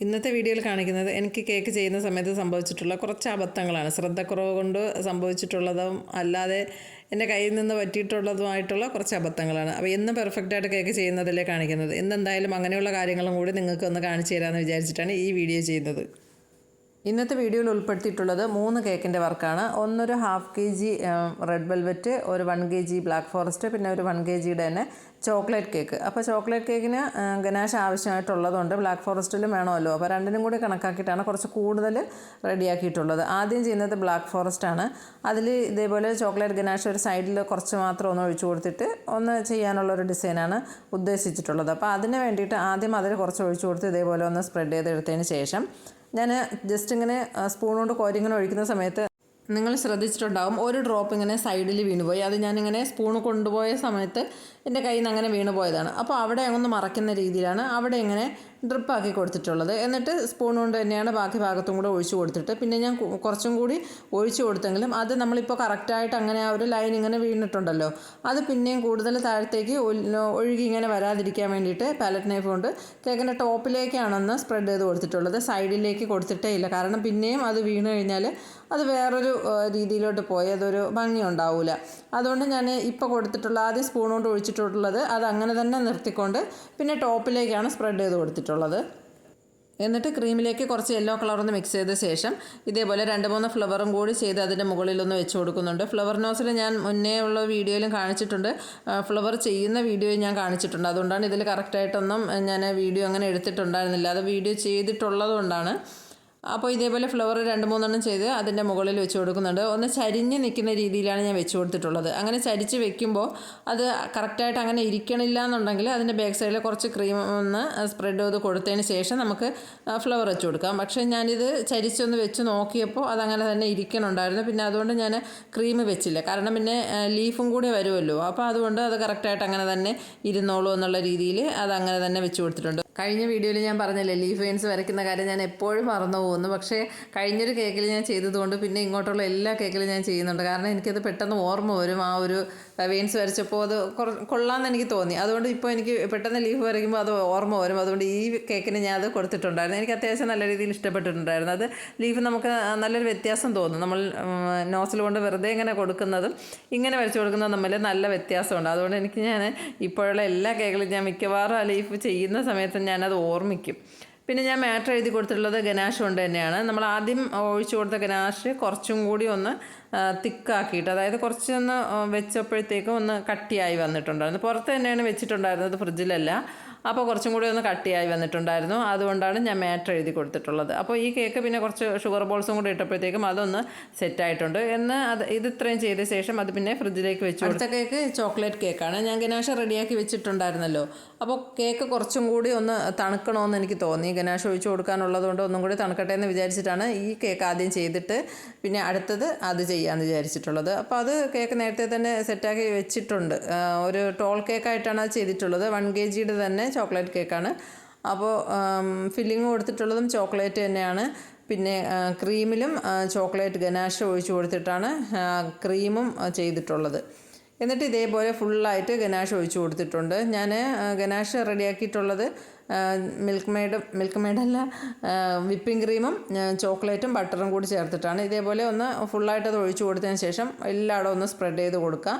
ഇന്നത്തെ വീഡിയോയിൽ കാണിക്കുന്നത് എനിക്ക് കേക്ക് ചെയ്യുന്ന സമയത്ത് സംഭവിച്ചിട്ടുള്ള കുറച്ച് അബദ്ധങ്ങളാണ്. ശ്രദ്ധക്കുറവ് കൊണ്ട് സംഭവിച്ചിട്ടുള്ളതും അല്ലാതെ എൻ്റെ കയ്യിൽ നിന്ന് പറ്റിയിട്ടുള്ളതുമായിട്ടുള്ള കുറച്ച് അബദ്ധങ്ങളാണ്. അപ്പോൾ ഇന്ന് പെർഫെക്റ്റായിട്ട് കേക്ക് ചെയ്യുന്നതിലേ കാണിക്കുന്നത്. ഇന്ന് എന്തായാലും അങ്ങനെയുള്ള കാര്യങ്ങളും കൂടി നിങ്ങൾക്ക് ഒന്ന് കാണിച്ചു തരാമെന്ന് വിചാരിച്ചിട്ടാണ് ഈ വീഡിയോ ചെയ്യുന്നത്. ഇന്നത്തെ വീഡിയോയിൽ ഉൾപ്പെടുത്തിയിട്ടുള്ളത് 3 കേക്കിൻ്റെ വർക്കാണ്. ഒന്നൊരു 1/2 kg റെഡ് വെൽവെറ്റ്, ഒരു 1 kg ബ്ലാക്ക് ഫോറസ്റ്റ്, പിന്നെ ഒരു 1 kgയുടെ തന്നെ ചോക്ലേറ്റ് കേക്ക്. അപ്പോൾ ചോക്ലേറ്റ് കേക്കിന് ഗനാഷ് ആവശ്യമായിട്ടുള്ളതുകൊണ്ട് ബ്ലാക്ക് ഫോറസ്റ്റിലും വേണമല്ലോ. അപ്പോൾ രണ്ടിനും കൂടി കണക്കാക്കിയിട്ടാണ് കുറച്ച് കൂടുതൽ റെഡിയാക്കിയിട്ടുള്ളത്. ആദ്യം ചെയ്യുന്നത് ബ്ലാക്ക് ഫോറസ്റ്റ് ആണ്. അതിൽ ഇതേപോലെ ചോക്ലേറ്റ് ഗനാഷ് ഒരു സൈഡിൽ കുറച്ച് മാത്രം ഒന്ന് ഒഴിച്ചു കൊടുത്തിട്ട് ഒന്ന് ചെയ്യാനുള്ളൊരു ഡിസൈനാണ് ഉദ്ദേശിച്ചിട്ടുള്ളത്. അപ്പോൾ അതിന് വേണ്ടിയിട്ട് ആദ്യം അതിൽ കുറച്ച് ഒഴിച്ചു കൊടുത്ത് ഇതേപോലെ ഒന്ന് സ്പ്രെഡ് ചെയ്തെടുത്തതിന് ശേഷം ഞാൻ ജസ്റ്റ് ഇങ്ങനെ സ്പൂൺ കൊണ്ട് കോരിങ്ങനെ ഒഴിക്കുന്ന സമയത്ത് നിങ്ങൾ ശ്രദ്ധിച്ചിട്ടുണ്ടാകും ഒരു ഡ്രോപ്പ് ഇങ്ങനെ സൈഡിൽ വീണുപോയി. അത് ഞാനിങ്ങനെ സ്പൂൺ കൊണ്ടുപോയ സമയത്ത് എൻ്റെ കയ്യിൽ നിന്ന് അങ്ങനെ വീണ് പോയതാണ്. അപ്പോൾ അവിടെ ഒന്ന് മറയ്ക്കുന്ന രീതിയിലാണ് അവിടെ ഇങ്ങനെ ഡ്രിപ്പാക്കി കൊടുത്തിട്ടുള്ളത്. എന്നിട്ട് സ്പൂൺ കൊണ്ട് തന്നെയാണ് ബാക്കി ഭാഗത്തും കൂടെ ഒഴിച്ചു കൊടുത്തിട്ട് പിന്നെ ഞാൻ കുറച്ചും കൂടി ഒഴിച്ചു കൊടുത്തെങ്കിലും അത് നമ്മളിപ്പോൾ കറക്റ്റായിട്ട് അങ്ങനെ ആ ഒരു ലൈൻ ഇങ്ങനെ വീണിട്ടുണ്ടല്ലോ, അത് പിന്നെയും കൂടുതൽ താഴത്തേക്ക് ഒഴുകി ഇങ്ങനെ വരാതിരിക്കാൻ വേണ്ടിയിട്ട് പാലറ്റ് നൈഫ് കൊണ്ട് കേക്കിൻ്റെ ടോപ്പിലേക്കാണെന്ന് സ്പ്രെഡ് ചെയ്ത് കൊടുത്തിട്ടുള്ളത്. സൈഡിലേക്ക് കൊടുത്തിട്ടേ ഇല്ല. കാരണം പിന്നെയും അത് വീണ് കഴിഞ്ഞാൽ അത് വേറൊരു രീതിയിലോട്ട് പോയി അതൊരു ഭംഗി ഉണ്ടാവില്ല. അതുകൊണ്ട് ഞാൻ ഇപ്പോൾ കൊടുത്തിട്ടുള്ള ആദ്യം സ്പൂൺ കൊണ്ട് ഒഴിച്ചിട്ടുള്ളത് അത് അങ്ങനെ തന്നെ നിർത്തിക്കൊണ്ട് പിന്നെ ടോപ്പിലേക്കാണ് സ്പ്രെഡ് ചെയ്ത് കൊടുത്തിട്ടുള്ളത്. എന്നിട്ട് ക്രീമിലേക്ക് കുറച്ച് യെല്ലോ കളറൊന്ന് മിക്സ് ചെയ്ത ശേഷം ഇതേപോലെ 2-3 ഫ്ലവറും കൂടി ചെയ്ത് അതിൻ്റെ മുകളിലൊന്ന് വെച്ച് കൊടുക്കുന്നുണ്ട്. ഫ്ലവർ നോസിൽ ഞാൻ മുന്നേ ഉള്ള വീഡിയോയിലും കാണിച്ചിട്ടുണ്ട്, ഫ്ലവർ ചെയ്യുന്ന വീഡിയോയും ഞാൻ കാണിച്ചിട്ടുണ്ട്. അതുകൊണ്ടാണ് ഇതിൽ കറക്റ്റായിട്ടൊന്നും ഞാൻ വീഡിയോ അങ്ങനെ എടുത്തിട്ടുണ്ടായിരുന്നില്ല. അത് വീഡിയോ ചെയ്തിട്ടുള്ളത് കൊണ്ടാണ്. അപ്പോൾ ഇതേപോലെ ഫ്ലവർ 2-3 ചെയ്ത് അതിൻ്റെ മുകളിൽ വെച്ച് കൊടുക്കുന്നുണ്ട്. ഒന്ന് ചരിഞ്ഞ് നിൽക്കുന്ന രീതിയിലാണ് ഞാൻ വെച്ച് കൊടുത്തിട്ടുള്ളത്. അങ്ങനെ ചരിച്ച് വെക്കുമ്പോൾ അത് കറക്റ്റായിട്ട് അങ്ങനെ ഇരിക്കണില്ല എന്നുണ്ടെങ്കിൽ അതിൻ്റെ ബാക്ക് സൈഡിൽ കുറച്ച് ക്രീം ഒന്ന് സ്പ്രെഡ് ചെയ്ത് കൊടുത്തതിന് ശേഷം നമുക്ക് ഫ്ലവർ വെച്ച് കൊടുക്കാം. പക്ഷേ ഞാനിത് ചരിച്ചൊന്ന് വെച്ച് നോക്കിയപ്പോൾ അതങ്ങനെ തന്നെ ഇരിക്കണുണ്ടായിരുന്നു. പിന്നെ അതുകൊണ്ട് ഞാൻ ക്രീം വെച്ചില്ല. കാരണം പിന്നെ ലീഫും കൂടി വരുമല്ലോ. അപ്പോൾ അതുകൊണ്ട് അത് കറക്റ്റായിട്ട് അങ്ങനെ തന്നെ ഇരുന്നോളൂ എന്നുള്ള രീതിയിൽ അതങ്ങനെ തന്നെ വെച്ച് കൊടുത്തിട്ടുണ്ട്. കഴിഞ്ഞ വീഡിയോയിൽ ഞാൻ പറഞ്ഞില്ലേ ലീഫ് വെയിൻസ് വരയ്ക്കുന്ന കാര്യം ഞാൻ എപ്പോഴും മറന്നു പോകുന്നു. പക്ഷേ കഴിഞ്ഞൊരു കേക്കിൽ ഞാൻ ചെയ്തതുകൊണ്ട് പിന്നെ ഇങ്ങോട്ടുള്ള എല്ലാ കേക്കിലും ഞാൻ ചെയ്യുന്നുണ്ട്. കാരണം എനിക്കത് പെട്ടെന്ന് ഓർമ്മ വരും. ആ ഒരു വെയിൻസ് വരച്ചപ്പോൾ അത് കൊള്ളാമെന്ന് എനിക്ക് തോന്നി. അതുകൊണ്ട് ഇപ്പോൾ എനിക്ക് പെട്ടെന്ന് ലീഫ് വരയ്ക്കുമ്പോൾ അത് ഓർമ്മ വരും. അതുകൊണ്ട് ഈ കേക്കിന് ഞാൻ അത് കൊടുത്തിട്ടുണ്ടായിരുന്നു. എനിക്ക് അത്യാവശ്യം നല്ല രീതിയിൽ ഇഷ്ടപ്പെട്ടിട്ടുണ്ടായിരുന്നു. അത് ലീഫ് നമുക്ക് നല്ലൊരു വ്യത്യാസം തോന്നും. നമ്മൾ നോസിൽ കൊണ്ട് വെറുതെ ഇങ്ങനെ കൊടുക്കുന്നതും ഇങ്ങനെ വരച്ച് കൊടുക്കുന്നതും തമ്മിൽ നല്ല വ്യത്യാസമുണ്ട്. അതുകൊണ്ട് എനിക്ക് ഞാൻ ഇപ്പോഴുള്ള എല്ലാ കേക്കിലും ഞാൻ മിക്കവാറും ആ ലീഫ് ചെയ്യുന്ന സമയത്ത് ഞാനത് ഓർമ്മിക്കും. പിന്നെ ഞാൻ മാറ്റർ എഴുതി കൊടുത്തിട്ടുള്ളത് ഗനാഷ് കൊണ്ട് തന്നെയാണ്. നമ്മൾ ആദ്യം ഒഴിച്ചു കൊടുത്ത ഗനാഷ് കുറച്ചും കൂടി ഒന്ന് തിക്കാക്കിയിട്ട്, അതായത് കുറച്ചൊന്ന് വെച്ചപ്പോഴത്തേക്കും ഒന്ന് കട്ടിയായി വന്നിട്ടുണ്ടായിരുന്നു. പുറത്ത് തന്നെയാണ് വെച്ചിട്ടുണ്ടായിരുന്നത്, ഫ്രിഡ്ജിലല്ല. അപ്പോൾ കുറച്ചും കൂടി ഒന്ന് കട്ടിയായി വന്നിട്ടുണ്ടായിരുന്നു. അതുകൊണ്ടാണ് ഞാൻ മാറ്റർ എഴുതി കൊടുത്തിട്ടുള്ളത്. അപ്പോൾ ഈ കേക്ക് പിന്നെ കുറച്ച് ഷുഗർ ബോൾസും കൂടി ഇട്ടപ്പോഴത്തേക്കും അതൊന്ന് സെറ്റായിട്ടുണ്ട്. ഇത് ഇത്രയും ചെയ്ത ശേഷം അത് പിന്നെ ഫ്രിഡ്ജിലേക്ക് വെച്ചു. അടുത്ത കേക്ക് ചോക്ലേറ്റ് കേക്കാണ്. ഞാൻ ഗനാഷ് റെഡിയാക്കി വെച്ചിട്ടുണ്ടായിരുന്നല്ലോ. അപ്പോൾ കേക്ക് കുറച്ചും കൂടി ഒന്ന് തണുക്കണമെന്ന് എനിക്ക് തോന്നി. ഗനാഷ് ഒഴിച്ചു കൊടുക്കാനുള്ളത് കൊണ്ട് ഒന്നും കൂടി തണുക്കട്ടെ എന്ന് വിചാരിച്ചിട്ടാണ് ഈ കേക്ക് ആദ്യം ചെയ്തിട്ട് പിന്നെ അടുത്തത് അത് ചെയ്യാമെന്ന് വിചാരിച്ചിട്ടുള്ളത്. അപ്പോൾ അത് കേക്ക് നേരത്തെ തന്നെ സെറ്റാക്കി വെച്ചിട്ടുണ്ട്. ഒരു ടോൾ കേക്കായിട്ടാണ് അത് ചെയ്തിട്ടുള്ളത്. 1 kgയുടെ തന്നെ ചോക്ലേറ്റ് കേക്കാണ്. അപ്പോൾ ഫില്ലിങ് കൊടുത്തിട്ടുള്ളതും ചോക്ലേറ്റ് തന്നെയാണ്. പിന്നെ ക്രീമിലും ചോക്ലേറ്റ് ഗനാഷ് ഒഴിച്ചു കൊടുത്തിട്ടാണ് ക്രീമും ചെയ്തിട്ടുള്ളത്. എന്നിട്ട് ഇതേപോലെ ഫുള്ളായിട്ട് ഗനാഷ് ഒഴിച്ചു കൊടുത്തിട്ടുണ്ട്. ഞാൻ ഗനാഷ് റെഡിയാക്കിയിട്ടുള്ളത് മിൽക്ക് മെയ്ഡല്ല, വിപ്പിംഗ് ക്രീമും ചോക്ലേറ്റും ബട്ടറും കൂടി ചേർത്തിട്ടാണ്. ഇതേപോലെ ഒന്ന് ഫുള്ളായിട്ട് അത് ഒഴിച്ചു കൊടുത്തതിന് ശേഷം എല്ലായിടവും ഒന്ന് സ്പ്രെഡ് ചെയ്ത് കൊടുക്കുക.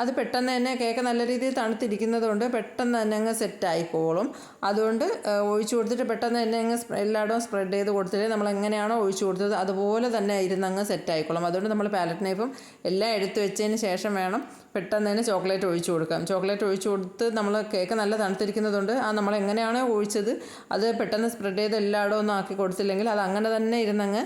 അത് പെട്ടെന്ന് തന്നെ കേക്ക് നല്ല രീതിയിൽ തണുത്തിരിക്കുന്നത് കൊണ്ട് പെട്ടെന്ന് തന്നെ അങ്ങ് സെറ്റായിക്കോളും. അതുകൊണ്ട് ഒഴിച്ചു കൊടുത്തിട്ട് പെട്ടെന്ന് തന്നെ അങ്ങ് എല്ലായിടവും സ്പ്രെഡ് ചെയ്ത് കൊടുത്തിട്ട് നമ്മൾ എങ്ങനെയാണോ ഒഴിച്ചു കൊടുത്തത് അതുപോലെ തന്നെ ഇരുന്ന് അങ്ങ് സെറ്റായിക്കോളും. അതുകൊണ്ട് നമ്മൾ പാലറ്റ് നൈഫും എല്ലാം എടുത്ത് വെച്ചതിന് ശേഷം വേണം പെട്ടെന്ന് തന്നെ ചോക്ലേറ്റ് ഒഴിച്ചു കൊടുക്കാം. ചോക്ലേറ്റ് ഒഴിച്ചു കൊടുത്ത് നമ്മൾ കേക്ക് നല്ല തണുത്തിരിക്കുന്നതുകൊണ്ട് നമ്മൾ എങ്ങനെയാണോ ഒഴിച്ചത് അത് പെട്ടെന്ന് സ്പ്രെഡ് ചെയ്ത് എല്ലായിടവും ഒന്നും ആക്കി കൊടുത്തില്ലെങ്കിൽ അത് അങ്ങനെ തന്നെ ഇരുന്നങ്ങ്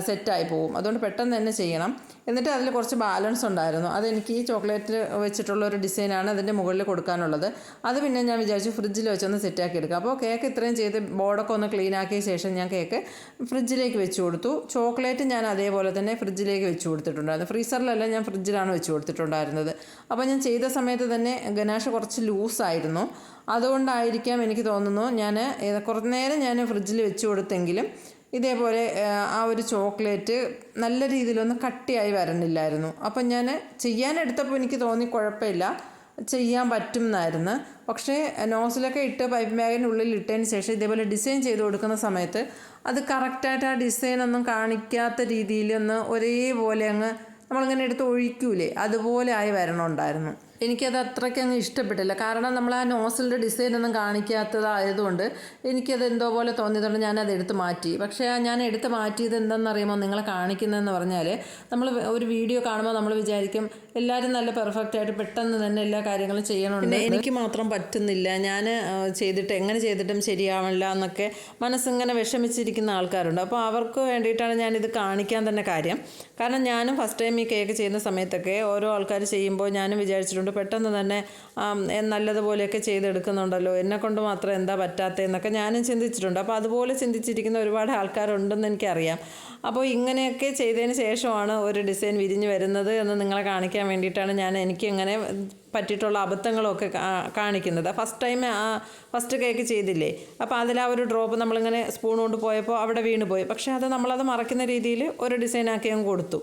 സെറ്റായി പോകും. അതുകൊണ്ട് പെട്ടെന്ന് തന്നെ ചെയ്യണം. എന്നിട്ട് അതിൽ കുറച്ച് ബാലൻസ് ഉണ്ടായിരുന്നു. അതെനിക്ക് ഈ ചോക്ലേറ്റ് വെച്ചിട്ടുള്ള ഒരു ഡിസൈനാണ് അതിൻ്റെ മുകളിൽ കൊടുക്കാനുള്ളത്. അത് പിന്നെ ഞാൻ വിചാരിച്ചു ഫ്രിഡ്ജിൽ വെച്ചൊന്ന് സെറ്റാക്കി എടുക്കാം. അപ്പോൾ കേക്ക് ഇത്രയും ചെയ്ത് ബോർഡൊക്കെ ഒന്ന് ക്ലീൻ ആക്കിയ ശേഷം ഞാൻ കേക്ക് ഫ്രിഡ്ജിലേക്ക് വെച്ച് കൊടുത്തു. ചോക്ലേറ്റ് ഞാൻ അതേപോലെ തന്നെ ഫ്രിഡ്ജിലേക്ക് വെച്ച് കൊടുത്തിട്ടുണ്ടായിരുന്നു. ഫ്രീസറിലല്ല, ഞാൻ ഫ്രിഡ്ജിലാണ് വെച്ച് കൊടുത്തിട്ടുണ്ടായിരുന്നത്. അപ്പോൾ ഞാൻ ചെയ്ത സമയത്ത് തന്നെ ഗനാഷ് കുറച്ച് ലൂസായിരുന്നു. അതുകൊണ്ടായിരിക്കാം എനിക്ക് തോന്നുന്നു ഞാൻ കുറച്ച് നേരം ഞാൻ ഫ്രിഡ്ജിൽ വെച്ച് കൊടുത്തെങ്കിലും ഇതേപോലെ ആ ഒരു ചോക്ലേറ്റ് നല്ല രീതിയിലൊന്ന് കട്ടിയായി വരണില്ലായിരുന്നു. അപ്പം ഞാൻ ചെയ്യാനെടുത്തപ്പോൾ എനിക്ക് തോന്നി കുഴപ്പമില്ല, ചെയ്യാൻ പറ്റും എന്നായിരുന്നു. പക്ഷേ നോസിലൊക്കെ ഇട്ട് പൈപ്പ് ബാഗിനുള്ളിൽ ഇട്ടതിന് ശേഷം ഇതേപോലെ ഡിസൈൻ ചെയ്ത് കൊടുക്കുന്ന സമയത്ത് അത് കറക്റ്റായിട്ട് ആ ഡിസൈനൊന്നും കാണിക്കാത്ത രീതിയിൽ ഒന്ന് ഒരേപോലെ അങ്ങ് നമ്മളിങ്ങനെ എടുത്ത് ഒഴിക്കൂലേ, അതുപോലെ ആയി വരണമുണ്ടായിരുന്നു. എനിക്കത് അത്രയ്ക്ക് അങ്ങ് ഇഷ്ടപ്പെട്ടില്ല. കാരണം നമ്മൾ ആ നോസിലിൻ്റെ ഡിസൈനൊന്നും കാണിക്കാത്തതായതുകൊണ്ട് എനിക്കത് എന്തോ പോലെ തോന്നിയതുകൊണ്ട് ഞാനത് എടുത്ത് മാറ്റി. പക്ഷേ ഞാൻ എടുത്ത് മാറ്റിയത് എന്താണെന്നറിയുമോ നിങ്ങളെ കാണിക്കുന്നതെന്ന് പറഞ്ഞാൽ, നമ്മൾ ഒരു വീഡിയോ കാണുമ്പോൾ നമ്മൾ വിചാരിക്കും എല്ലാവരും നല്ല പെർഫെക്റ്റ് ആയിട്ട് പെട്ടെന്ന് തന്നെ എല്ലാ കാര്യങ്ങളും ചെയ്യണമുണ്ട്, എനിക്ക് മാത്രം പറ്റുന്നില്ല, ഞാൻ ചെയ്തിട്ട് എങ്ങനെ ചെയ്തിട്ടും ശരിയാവില്ല എന്നൊക്കെ മനസ്സിങ്ങനെ വിഷമിച്ചിരിക്കുന്ന ആൾക്കാരുണ്ട്. അപ്പോൾ അവർക്ക് വേണ്ടിയിട്ടാണ് ഞാനിത് കാണിക്കാൻ തന്നെ കാര്യം. കാരണം ഞാനും ഫസ്റ്റ് ടൈം ഈ കേക്ക് ചെയ്യുന്ന സമയത്തൊക്കെ ഓരോ ആൾക്കാർ ചെയ്യുമ്പോൾ ഞാനും വിചാരിച്ചിട്ടുണ്ട് പെട്ടെന്ന് തന്നെ നല്ലതുപോലെയൊക്കെ ചെയ്തെടുക്കുന്നുണ്ടല്ലോ, എന്നെക്കൊണ്ട് മാത്രം എന്താ പറ്റാത്തതെന്നൊക്കെ ഞാനും ചിന്തിച്ചിട്ടുണ്ട്. അപ്പോൾ അതുപോലെ ചിന്തിച്ചിരിക്കുന്ന ഒരുപാട് ആൾക്കാരുണ്ടെന്ന് എനിക്കറിയാം. അപ്പോൾ ഇങ്ങനെയൊക്കെ ചെയ്തതിന് ശേഷമാണ് ഒരു ഡിസൈൻ വിരിഞ്ഞ് വരുന്നത് എന്ന് നിങ്ങളെ കാണിക്കാൻ വേണ്ടിയിട്ടാണ് ഞാൻ എനിക്കിങ്ങനെ പറ്റിയിട്ടുള്ള അബദ്ധങ്ങളൊക്കെ കാണിക്കുന്നത്. ഫസ്റ്റ് കേക്ക് ചെയ്തില്ലേ, അപ്പോൾ അതിൽ ആ ഒരു ഡ്രോപ്പ് നമ്മളിങ്ങനെ സ്പൂൺ കൊണ്ട് പോയപ്പോൾ അവിടെ വീണ് പോയി. പക്ഷേ അത് നമ്മളത് മറക്കുന്ന രീതിയിൽ ഒരു ഡിസൈനാക്കി അങ്ങ് കൊടുത്തു.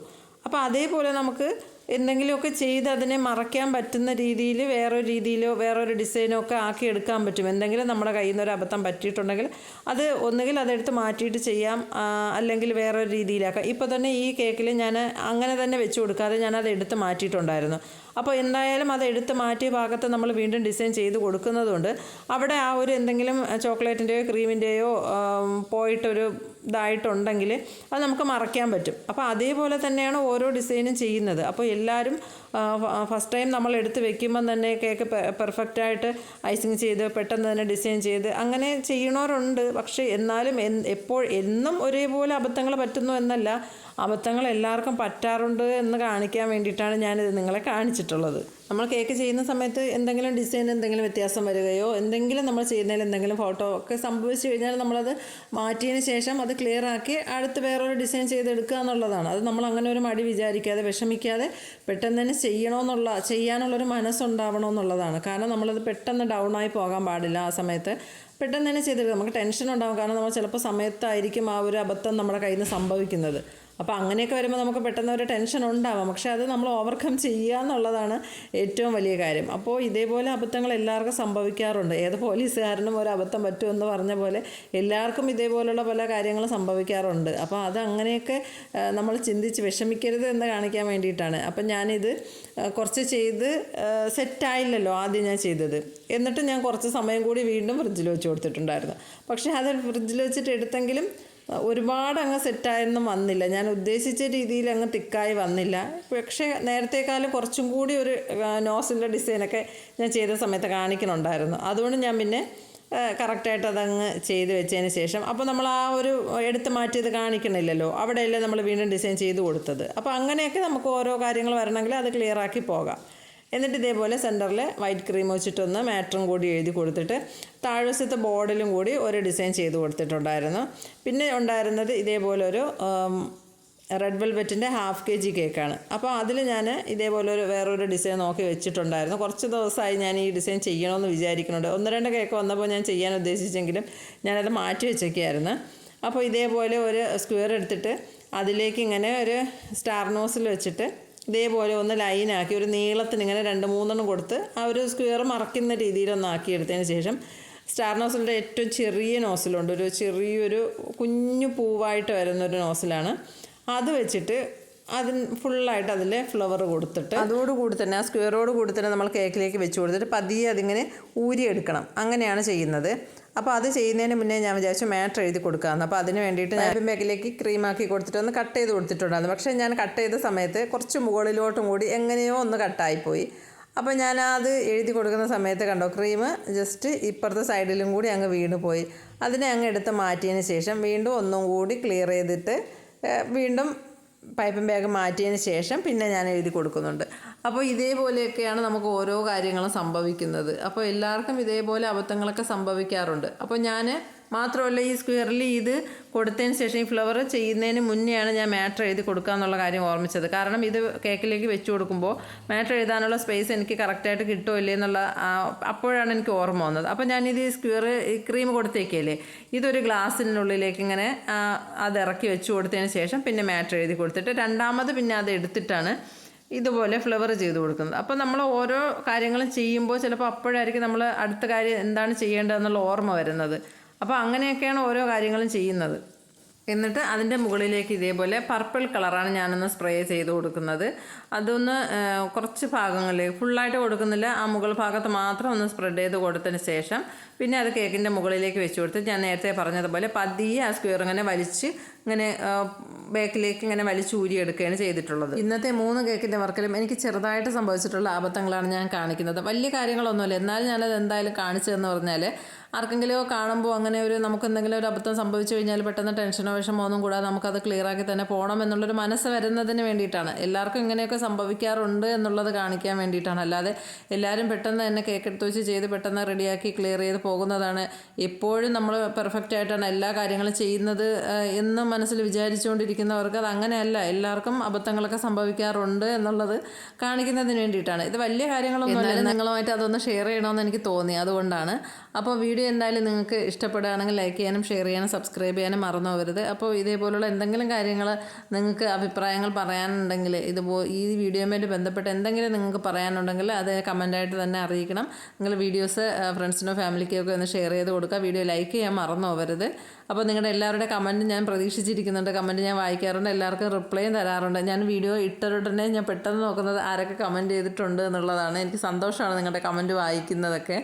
അപ്പോൾ അതേപോലെ നമുക്ക് എന്തെങ്കിലുമൊക്കെ ചെയ്ത് അതിനെ മറയ്ക്കാൻ പറ്റുന്ന രീതിയിൽ വേറൊരു രീതിയിലോ വേറൊരു ഡിസൈനോ ഒക്കെ ആക്കി എടുക്കാൻ പറ്റും. എന്തെങ്കിലും നമ്മുടെ കയ്യിൽ നിന്ന് ഒരു അബദ്ധം പറ്റിയിട്ടുണ്ടെങ്കിൽ അത് ഒന്നുകിൽ അതെടുത്ത് മാറ്റിയിട്ട് ചെയ്യാം, അല്ലെങ്കിൽ വേറൊരു രീതിയിലാക്കാം. ഇപ്പോൾ തന്നെ ഈ കേക്കിൽ ഞാൻ അങ്ങനെ തന്നെ വെച്ച് കൊടുക്കാതെ ഞാനത് എടുത്ത് മാറ്റിയിട്ടുണ്ടായിരുന്നു. അപ്പോൾ എന്തായാലും അത് എടുത്ത് മാറ്റിയ ഭാഗത്ത് നമ്മൾ വീണ്ടും ഡിസൈൻ ചെയ്ത് കൊടുക്കുന്നതുകൊണ്ട് അവിടെ ആ ഒരു എന്തെങ്കിലും ചോക്ലേറ്റിൻ്റെയോ ക്രീമിൻ്റെയോ പോയിട്ടൊരു ഇതായിട്ടുണ്ടെങ്കിൽ അത് നമുക്ക് മറയ്ക്കാൻ പറ്റും. അപ്പോൾ അതേപോലെ തന്നെയാണ് ഓരോ ഡിസൈനും ചെയ്യുന്നത്. അപ്പോൾ എല്ലാവരും ഫസ്റ്റ് ടൈം നമ്മൾ എടുത്ത് വെക്കുമ്പം തന്നെ കേക്ക് പെർഫെക്റ്റായിട്ട് ഐസിങ് ചെയ്ത് പെട്ടെന്ന് തന്നെ ഡിസൈൻ ചെയ്ത് അങ്ങനെ ചെയ്യണവരുണ്ട്. പക്ഷേ എന്നാലും എന്നും ഒരേപോലെ അബദ്ധങ്ങൾ പറ്റുന്നു എന്നല്ല, അബദ്ധങ്ങൾ എല്ലാവർക്കും പറ്റാറുണ്ട് എന്ന് കാണിക്കാൻ വേണ്ടിയിട്ടാണ് ഞാനിത് നിങ്ങളെ കാണിച്ചിട്ടുള്ളത്. നമ്മൾ കേക്ക് ചെയ്യുന്ന സമയത്ത് എന്തെങ്കിലും ഡിസൈൻ എന്തെങ്കിലും വ്യത്യാസം വരികയോ എന്തെങ്കിലും നമ്മൾ ചെയ്യുന്നതിൽ എന്തെങ്കിലും ഫോട്ടോ ഒക്കെ സംഭവിച്ചു കഴിഞ്ഞാൽ നമ്മളത് മാറ്റിയതിന് ശേഷം അത് ക്ലിയർ ആക്കി അടുത്ത് വേറൊരു ഡിസൈൻ ചെയ്തെടുക്കുക എന്നുള്ളതാണ്. അത് നമ്മൾ അങ്ങനെ ഒരു മടി വിചാരിക്കാതെ വിഷമിക്കാതെ പെട്ടെന്ന് തന്നെ ചെയ്യാനുള്ളൊരു മനസ്സുണ്ടാവണമെന്നുള്ളതാണ്. കാരണം നമ്മളത് പെട്ടെന്ന് ഡൗണായി പോകാൻ പാടില്ല. ആ സമയത്ത് പെട്ടെന്ന് തന്നെ ചെയ്തെടുക്കുക. നമുക്ക് ടെൻഷൻ ഉണ്ടാകും. കാരണം നമ്മൾ ചിലപ്പോൾ സമയത്തായിരിക്കും ആ ഒരു അബദ്ധം നമ്മുടെ കയ്യിൽ നിന്ന് സംഭവിക്കുന്നത്. അപ്പോൾ അങ്ങനെയൊക്കെ വരുമ്പോൾ നമുക്ക് പെട്ടെന്ന് ഒരു ടെൻഷൻ ഉണ്ടാവാം. പക്ഷേ അത് നമ്മൾ ഓവർകം ചെയ്യുക എന്നുള്ളതാണ് ഏറ്റവും വലിയ കാര്യം. അപ്പോൾ ഇതേപോലെ അബദ്ധങ്ങൾ എല്ലാവർക്കും സംഭവിക്കാറുണ്ട്. ഏത് പോലീസുകാരനും ഒരു അബദ്ധം പറ്റുമെന്ന് പറഞ്ഞ പോലെ എല്ലാവർക്കും ഇതേപോലുള്ള പല കാര്യങ്ങളും സംഭവിക്കാറുണ്ട്. അപ്പോൾ അത് അങ്ങനെയൊക്കെ നമ്മൾ ചിന്തിച്ച് വിഷമിക്കരുത് എന്ന് കാണിക്കാൻ വേണ്ടിയിട്ടാണ്. അപ്പം ഞാനിത് കുറച്ച് ചെയ്ത് സെറ്റായില്ലല്ലോ ആദ്യം ഞാൻ ചെയ്തത്. എന്നിട്ട് ഞാൻ കുറച്ച് സമയം കൂടി വീണ്ടും ഫ്രിഡ്ജിൽ വെച്ച് കൊടുത്തിട്ടുണ്ടായിരുന്നു. പക്ഷേ അത് ഫ്രിഡ്ജിൽ വെച്ചിട്ട് എടുത്തെങ്കിലും ഒരുപാട് അങ്ങ് സെറ്റായൊന്നും വന്നില്ല. ഞാൻ ഉദ്ദേശിച്ച രീതിയിൽ അങ്ങ് തിക്കായി വന്നില്ല. പക്ഷേ നേരത്തേക്കാളും കുറച്ചും കൂടി ഒരു നോസിൻ്റെ ഡിസൈനൊക്കെ ഞാൻ ചെയ്ത സമയത്ത് കാണിക്കുന്നുണ്ടായിരുന്നു. അതുകൊണ്ട് ഞാൻ പിന്നെ കറക്റ്റായിട്ട് അതങ്ങ് ചെയ്ത് വെച്ചതിന് ശേഷം അപ്പോൾ നമ്മൾ ആ ഒരു എടുത്ത് മാറ്റിയത് കാണിക്കണില്ലല്ലോ, അവിടെയല്ലേ നമ്മൾ വീണ്ടും ഡിസൈൻ ചെയ്ത് കൊടുത്തത്. അപ്പോൾ അങ്ങനെയൊക്കെ നമുക്ക് ഓരോ കാര്യങ്ങൾ വരണമെങ്കിൽ അത് ക്ലിയറാക്കി പോകാം. എന്നിട്ട് ഇതേപോലെ സെൻറ്ററിൽ വൈറ്റ് ക്രീം വെച്ചിട്ടൊന്ന് മാറ്ററും കൂടി എഴുതി കൊടുത്തിട്ട് താഴ്വശത്തെ ബോർഡിലും കൂടി ഒരു ഡിസൈൻ ചെയ്ത് കൊടുത്തിട്ടുണ്ടായിരുന്നു. പിന്നെ ഉണ്ടായിരുന്നത് ഇതേപോലെ ഒരു റെഡ് വെൽവെറ്റിൻ്റെ 1/2 kg കേക്കാണ്. അപ്പോൾ അതിൽ ഞാൻ ഇതേപോലെ വേറൊരു ഡിസൈൻ നോക്കി വെച്ചിട്ടുണ്ടായിരുന്നു. കുറച്ച് ദിവസമായി ഞാൻ ഈ ഡിസൈൻ ചെയ്യണമെന്ന് വിചാരിക്കുന്നുണ്ട്. 1-2 കേക്ക് വന്നപ്പോൾ ഞാൻ ചെയ്യാൻ ഉദ്ദേശിച്ചെങ്കിലും ഞാനത് മാറ്റി വെച്ചേക്കായിരുന്നു. അപ്പോൾ ഇതേപോലെ ഒരു സ്ക്വയർ എടുത്തിട്ട് അതിലേക്ക് ഇങ്ങനെ ഒരു സ്റ്റാർ നോസിൽ വെച്ചിട്ട് ഇതേപോലെ ഒന്ന് ലൈനാക്കി ഒരു നീളത്തിന് ഇങ്ങനെ 2-3 കൊടുത്ത് ആ ഒരു സ്ക്വയർ മറക്കുന്ന രീതിയിലൊന്ന് ആക്കിയെടുത്തതിന് ശേഷം സ്റ്റാർ നോസിലിൻ്റെ ഏറ്റവും ചെറിയ നോസിലുണ്ട്, ഒരു ചെറിയൊരു കുഞ്ഞു പൂവായിട്ട് വരുന്നൊരു നോസിലാണ്. അത് വെച്ചിട്ട് ഫുള്ളായിട്ട് അതിൽ ഫ്ലവർ കൊടുത്തിട്ട് അതോടുകൂടി തന്നെ ആ സ്ക്വയറോട് കൂടി തന്നെ നമ്മൾ കേക്കിലേക്ക് വെച്ച് കൊടുത്തിട്ട് പതിയെ അതിങ്ങനെ ഊരിയെടുക്കണം. അങ്ങനെയാണ് ചെയ്യുന്നത്. അപ്പോൾ അത് ചെയ്യുന്നതിന് മുന്നേ ഞാൻ വിചാരിച്ചു മാറ്റർ എഴുതി കൊടുക്കാമെന്ന്. അപ്പോൾ അതിന് വേണ്ടിയിട്ട് ഞാൻ ബാക്കിലേക്ക് ക്രീമാക്കി കൊടുത്തിട്ട് ഒന്ന് കട്ട് ചെയ്ത് കൊടുത്തിട്ടുണ്ടായിരുന്നു. പക്ഷേ ഞാൻ കട്ട് ചെയ്ത സമയത്ത് കുറച്ച് മുകളിലോട്ടും കൂടി എങ്ങനെയോ ഒന്ന് കട്ടായിപ്പോയി. അപ്പോൾ ഞാൻ അത് എഴുതി കൊടുക്കുന്ന സമയത്ത് കണ്ടോ ക്രീം ജസ്റ്റ് ഇപ്പുറത്തെ സൈഡിലും കൂടി അങ്ങ് വീണ് പോയി. അതിനെ അങ്ങ് എടുത്ത് മാറ്റിയതിന് ശേഷം വീണ്ടും ഒന്നും കൂടി ക്ലിയർ ചെയ്തിട്ട് വീണ്ടും പൈപ്പിംഗ് ബാഗ് മാറ്റിയതിന് ശേഷം പിന്നെ ഞാൻ എഴുതി കൊടുക്കുന്നുണ്ട്. അപ്പോൾ ഇതേപോലെയൊക്കെയാണ് നമുക്ക് ഓരോ കാര്യങ്ങളും സംഭവിക്കുന്നത്. അപ്പോൾ എല്ലാവർക്കും ഇതേപോലെ അബദ്ധങ്ങളൊക്കെ സംഭവിക്കാറുണ്ട്. അപ്പോൾ ഞാൻ മാത്രമല്ല ഈ സ്ക്വയറിൽ ഇത് കൊടുത്തതിന് ശേഷം ഈ ഫ്ലവർ ചെയ്യുന്നതിന് മുന്നെയാണ് ഞാൻ മാറ്റർ എഴുതി കൊടുക്കുക എന്നുള്ള കാര്യം ഓർമ്മിച്ചത്. കാരണം ഇത് കേക്കിലേക്ക് വെച്ച് കൊടുക്കുമ്പോൾ മാറ്റർ എഴുതാനുള്ള സ്പേസ് എനിക്ക് കറക്റ്റായിട്ട് കിട്ടുമോ ഇല്ലേ എന്നുള്ള അപ്പോഴാണ് എനിക്ക് ഓർമ്മ വന്നത്. അപ്പോൾ ഞാനിത് ഈ സ്ക്വയർ ഈ ക്രീം കൊടുത്തേക്കല്ലേ ഇതൊരു ഗ്ലാസ്സിനുള്ളിലേക്ക് ഇങ്ങനെ അത് ഇറക്കി വെച്ച് കൊടുത്തതിന് ശേഷം പിന്നെ മാറ്റർ എഴുതി കൊടുത്തിട്ട് രണ്ടാമത് പിന്നെ അത് എടുത്തിട്ടാണ് ഇതുപോലെ ഫ്ലവർ ചെയ്ത് കൊടുക്കുന്നത്. അപ്പോൾ നമ്മൾ ഓരോ കാര്യങ്ങളും ചെയ്യുമ്പോൾ ചിലപ്പോൾ അപ്പോഴായിരിക്കും നമ്മൾ അടുത്ത കാര്യം എന്താണ് ചെയ്യേണ്ടതെന്നുള്ള ഓർമ്മ വരുന്നത്. അപ്പോൾ അങ്ങനെയൊക്കെയാണ് ഓരോ കാര്യങ്ങളും ചെയ്യുന്നത്. എന്നിട്ട് അതിൻ്റെ മുകളിലേക്ക് ഇതേപോലെ പർപ്പിൾ കളറാണ് ഞാനൊന്ന് സ്പ്രേ ചെയ്ത് കൊടുക്കുന്നത്. അതൊന്ന് കുറച്ച് ഭാഗങ്ങളിലേക്ക് ഫുള്ളായിട്ട് കൊടുക്കുന്നില്ല, ആ മുകൾ ഭാഗത്ത് മാത്രം ഒന്ന് സ്പ്രെഡ് ചെയ്ത് കൊടുത്തതിന് ശേഷം പിന്നെ അത് കേക്കിൻ്റെ മുകളിലേക്ക് വെച്ച് കൊടുത്ത് ഞാൻ നേരത്തെ പറഞ്ഞതുപോലെ പതിയെ ആ സ്ക്വയർ ഇങ്ങനെ വലിച്ച് ഇങ്ങനെ ബേക്കിലേക്ക് ഇങ്ങനെ വലിച്ചൂരിയെടുക്കുകയാണ് ചെയ്തിട്ടുള്ളത്. ഇന്നത്തെ 3 കേക്കിൻ്റെ വർക്കിലും എനിക്ക് ചെറുതായിട്ട് സംഭവിച്ചിട്ടുള്ള അബദ്ധങ്ങളാണ് ഞാൻ കാണിക്കുന്നത്. വലിയ കാര്യങ്ങളൊന്നുമില്ല, എന്നാലും ഞാനത് എന്തായാലും കാണിച്ചതെന്ന് പറഞ്ഞാൽ ആർക്കെങ്കിലുമോ കാണുമ്പോൾ അങ്ങനെ നമുക്ക് എന്തെങ്കിലും ഒരു അബദ്ധം സംഭവിച്ചു കഴിഞ്ഞാൽ പെട്ടെന്ന് ടെൻഷനോ വിഷമോ ഒന്നും കൂടാതെ നമുക്കത് ക്ലിയറാക്കി തന്നെ പോകണം എന്നുള്ളൊരു മനസ്സ് വരുന്നതിന് വേണ്ടിയിട്ടാണ്. എല്ലാവർക്കും ഇങ്ങനെയൊക്കെ സംഭവിക്കാറുണ്ട് എന്നുള്ളത് കാണിക്കാൻ വേണ്ടിയിട്ടാണ്. അല്ലാതെ എല്ലാവരും പെട്ടെന്ന് തന്നെ കേക്ക് എടുത്ത് വെച്ച് ചെയ്ത് പെട്ടെന്ന് റെഡിയാക്കി ക്ലിയർ ചെയ്ത് പോകുന്നതാണ്. എപ്പോഴും നമ്മൾ പെർഫെക്റ്റ് ആയിട്ടാണ് എല്ലാ കാര്യങ്ങളും ചെയ്യുന്നത് എന്ന് മനസ്സിൽ വിചാരിച്ചുകൊണ്ടിരിക്കുന്നവർക്ക് അത് അങ്ങനെയല്ല. എല്ലാവർക്കും അബദ്ധങ്ങളൊക്കെ സംഭവിക്കാറുണ്ട് എന്നുള്ളത് കാണിക്കുന്നതിന് വേണ്ടിയിട്ടാണ്. ഇത് വലിയ കാര്യങ്ങളൊന്നും അല്ല, നിങ്ങളുമായിട്ട് അതൊന്ന് ഷെയർ ചെയ്യണമെന്ന് എനിക്ക് തോന്നി, അതുകൊണ്ടാണ്. അപ്പോൾ വീഡിയോ എന്തായാലും നിങ്ങൾക്ക് ഇഷ്ടപ്പെടുകയാണെങ്കിൽ ലൈക്ക് ചെയ്യാനും ഷെയർ ചെയ്യാനും സബ്സ്ക്രൈബ് ചെയ്യാനും മറന്നു പോകരുത്. അപ്പോൾ ഇതേപോലുള്ള എന്തെങ്കിലും കാര്യങ്ങൾ നിങ്ങൾക്ക് അഭിപ്രായങ്ങൾ പറയാനുണ്ടെങ്കിൽ ഈ വീഡിയോയുമായിട്ട് ബന്ധപ്പെട്ട് എന്തെങ്കിലും നിങ്ങൾക്ക് പറയാനുണ്ടെങ്കിൽ അത് കമൻറ്റായിട്ട് തന്നെ അറിയിക്കണം. നിങ്ങൾ വീഡിയോസ് ഫ്രണ്ട്സിനോ ഫാമിലിക്കോ ഒക്കെ ഒന്ന് ഷെയർ ചെയ്ത് കൊടുക്കുക. വീഡിയോ ലൈക്ക് ചെയ്യാൻ മറന്നു പോകരുത്. അപ്പോൾ നിങ്ങളുടെ എല്ലാവരുടെ കമൻറ്റ് ഞാൻ പ്രതീക്ഷിച്ചിരിക്കുന്നുണ്ട്. കമൻറ്റ് ഞാൻ വായിക്കാറുണ്ട്, എല്ലാവർക്കും റിപ്ലൈയും തരാറുണ്ട്. ഞാൻ വീഡിയോ ഇട്ടuടനെ ഞാൻ പെട്ടെന്ന് നോക്കുന്നത് ആരൊക്കെ കമൻറ്റ് ചെയ്തിട്ടുണ്ട് എന്നുള്ളതാണ്. എനിക്ക് സന്തോഷമാണ് നിങ്ങളുടെ കമൻറ്റ് വായിക്കുന്നതൊക്കെ.